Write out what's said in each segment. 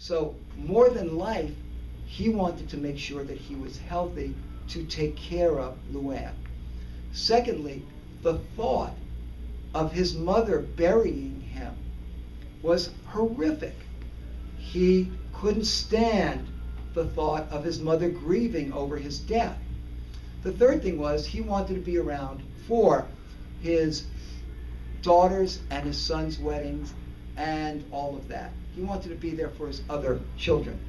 So more than life, he wanted to make sure that he was healthy to take care of Luann. Secondly, the thought of his mother burying him was horrific. He couldn't stand the thought of his mother grieving over his death. The third thing was he wanted to be around for his daughter's and his son's weddings and all of that. He wanted to be there for his other children.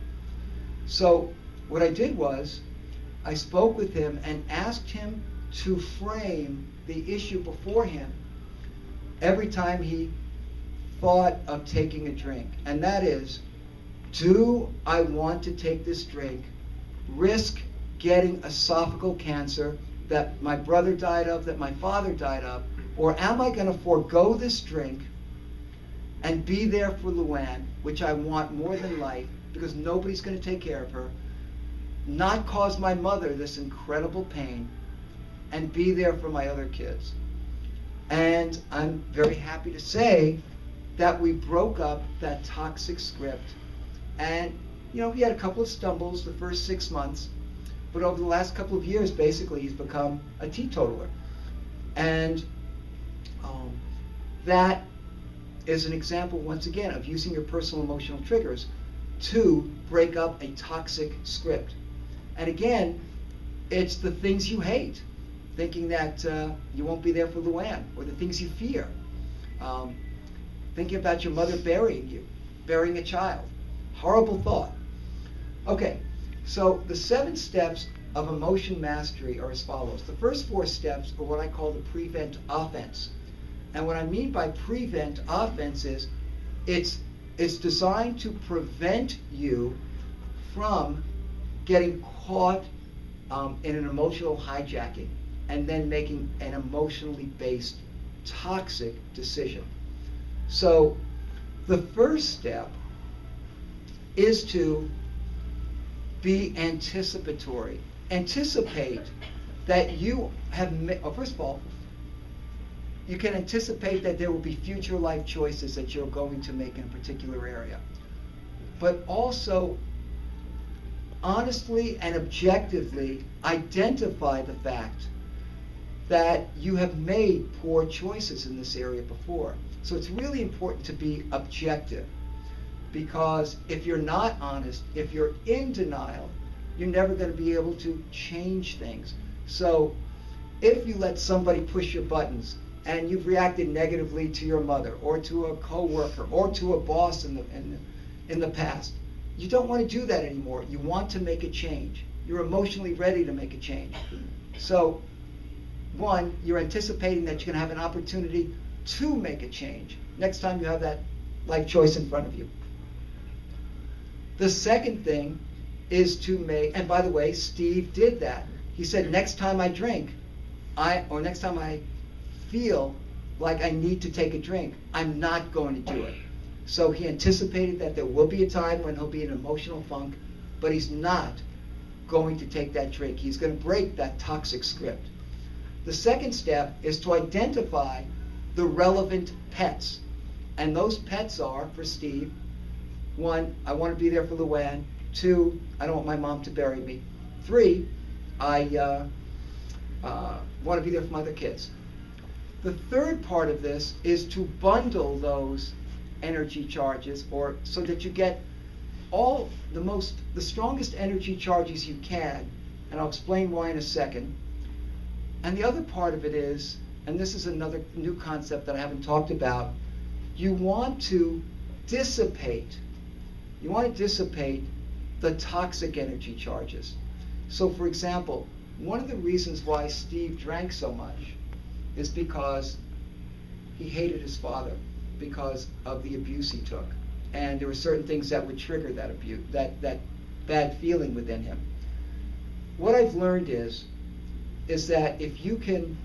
So what I did was I spoke with him and asked him to frame the issue before him every time he thought of taking a drink. And that is, do I want to take this drink, risk getting esophageal cancer that my brother died of, that my father died of, or am I going to forego this drink and be there for Luann, which I want more than life, because nobody's going to take care of her, not cause my mother this incredible pain, and be there for my other kids. And I'm very happy to say that we broke up that toxic script. And, he had a couple of stumbles the first 6 months, but over the last couple of years, basically, he's become a teetotaler. And that is an example, once again, of using your personal emotional triggers to break up a toxic script. And again, it's the things you hate, thinking that you won't be there for Luann, or the things you fear. Thinking about your mother burying you, burying a child. Horrible thought. Okay, so the 7 steps of emotion mastery are as follows. The first 4 steps are what I call the prevent offense. And what I mean by prevent offense is it's designed to prevent you from getting caught in an emotional hijacking and then making an emotionally based toxic decision. So the first step is to be anticipatory. Anticipate that you have first of all, you can anticipate that there will be future life choices that you're going to make in a particular area. But also, honestly and objectively identify the fact that you have made poor choices in this area before. So it's really important to be objective, because if you're not honest, if you're in denial, you're never going to be able to change things. So if you let somebody push your buttons and you've reacted negatively to your mother or to a coworker or to a boss in the past, you don't want to do that anymore. You want to make a change. You're emotionally ready to make a change. So, 1, you're anticipating that you're going to have an opportunity to make a change next time you have that life choice in front of you. The second thing is to make, and by the way, Steve did that. He said, next time I drink, or next time I feel like I need to take a drink, I'm not going to do it. So he anticipated that there will be a time when he'll be in an emotional funk, but he's not going to take that drink. He's going to break that toxic script. The second step is to identify the relevant pets. And those pets are, for Steve, 1, I want to be there for Luann. 2, I don't want my mom to bury me. 3, I want to be there for my other kids. The third part of this is to bundle those energy charges, or so that you get all the strongest energy charges you can, and I'll explain why in a second. And the other part of it is, and this is another new concept that I haven't talked about, you want to dissipate the toxic energy charges. So for example, one of the reasons why Steve drank so much is because he hated his father because of the abuse he took. And there were certain things that would trigger that abuse, that bad feeling within him. What I've learned is that if you can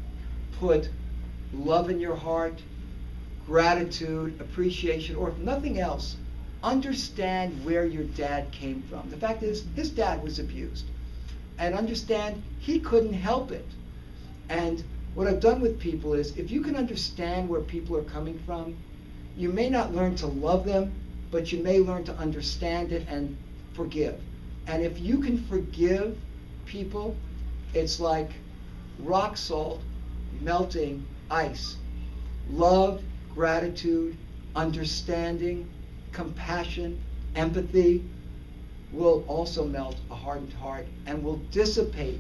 put love in your heart, gratitude, appreciation, or if nothing else, understand where your dad came from. The fact is, his dad was abused. And understand he couldn't help it. And what I've done with people is, if you can understand where people are coming from, you may not learn to love them, but you may learn to understand it and forgive. And if you can forgive people, it's like rock salt melting ice. Love, gratitude, understanding, compassion, empathy will also melt a hardened heart and will dissipate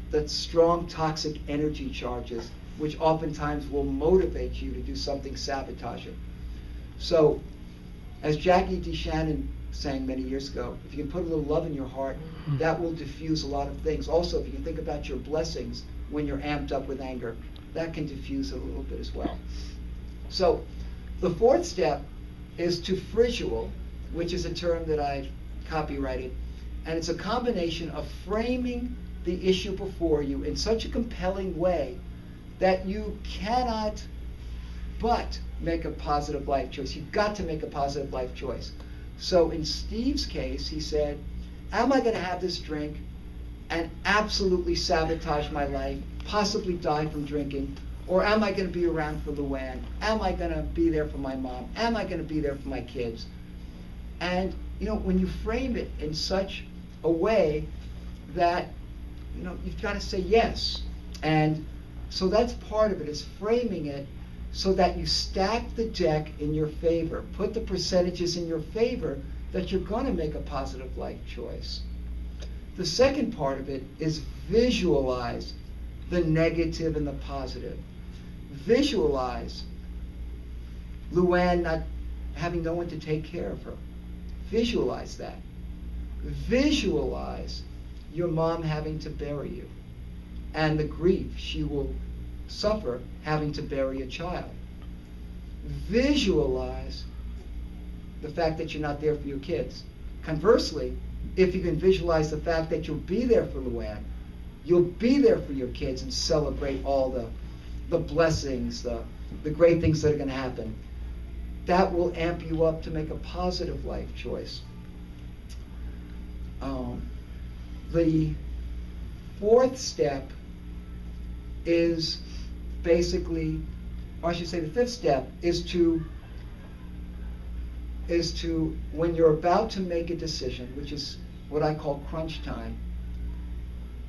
the strong toxic energy charges, which oftentimes will motivate you to do something sabotaging. So, as Jackie D. Shannon sang many years ago, if you can put a little love in your heart, that will diffuse a lot of things. Also, if you can think about your blessings when you're amped up with anger, that can diffuse it a little bit as well. So, the fourth step is to visual, which is a term that I've copyrighted, and it's a combination of framing the issue before you in such a compelling way that you cannot but make a positive life choice. You've got to make a positive life choice. So in Steve's case, he said, am I going to have this drink and absolutely sabotage my life, possibly die from drinking, or am I going to be around for Luann? Am I going to be there for my mom? Am I going to be there for my kids? And, when you frame it in such a way that, you've got to say yes. And so that's part of it, is framing it so that you stack the deck in your favor. Put the percentages in your favor that you're going to make a positive life choice. The second part of it is visualize the negative and the positive. Visualize Luann not having no one to take care of her. Visualize that. Visualize your mom having to bury you and the grief she will suffer having to bury a child. Visualize the fact that you're not there for your kids. Conversely, if you can visualize the fact that you'll be there for Luann, you'll be there for your kids and celebrate all the blessings, the great things that are going to happen, that will amp you up to make a positive life choice. The fourth step is basically, or I should say the fifth step is to when you're about to make a decision, which is what I call crunch time,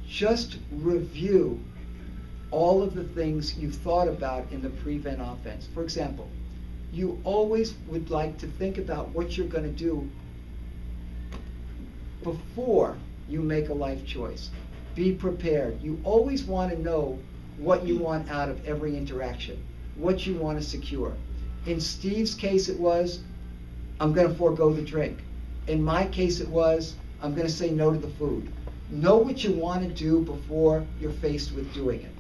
just review all of the things you've thought about in the prevent offense. For example, you always would like to think about what you're going to do before you make a life choice. Be prepared. You always want to know what you want out of every interaction, what you want to secure. In Steve's case, it was, I'm going to forego the drink. In my case, it was, I'm going to say no to the food. Know what you want to do before you're faced with doing it.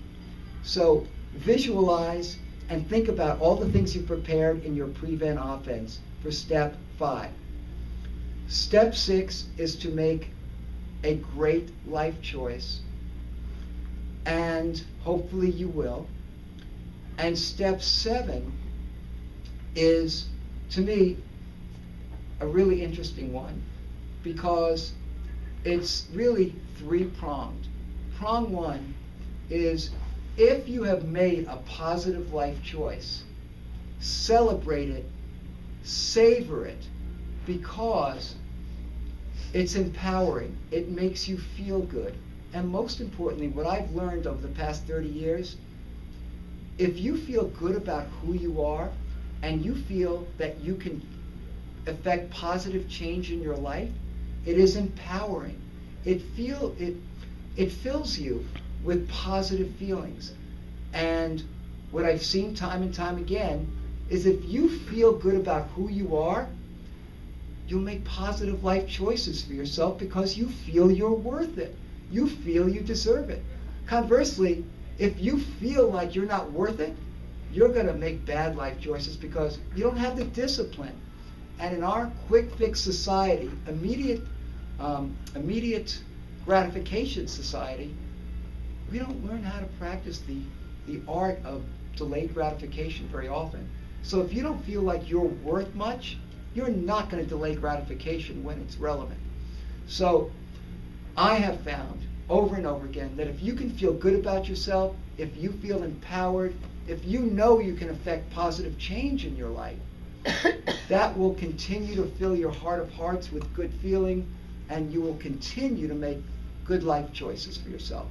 So visualize and think about all the things you've prepared in your prevent offense for step 5. Step 6 is to make a great life choice, and hopefully you will. And step 7 is, to me, a really interesting one, because it's really 3-pronged. Prong 1 is, if you have made a positive life choice, celebrate it, savor it, because it's empowering. It makes you feel good. And most importantly, what I've learned over the past 30 years, if you feel good about who you are and you feel that you can affect positive change in your life, it is empowering. It fills you with positive feelings. And what I've seen time and time again is, if you feel good about who you are, you'll make positive life choices for yourself because you feel you're worth it. You feel you deserve it. Conversely, if you feel like you're not worth it, you're going to make bad life choices because you don't have the discipline. And in our quick fix society, immediate gratification society, we don't learn how to practice the art of delayed gratification very often. So if you don't feel like you're worth much, you're not going to delay gratification when it's relevant. So I have found over and over again that if you can feel good about yourself, if you feel empowered, if you know you can affect positive change in your life, That will continue to fill your heart of hearts with good feeling, and you will continue to make good life choices for yourself.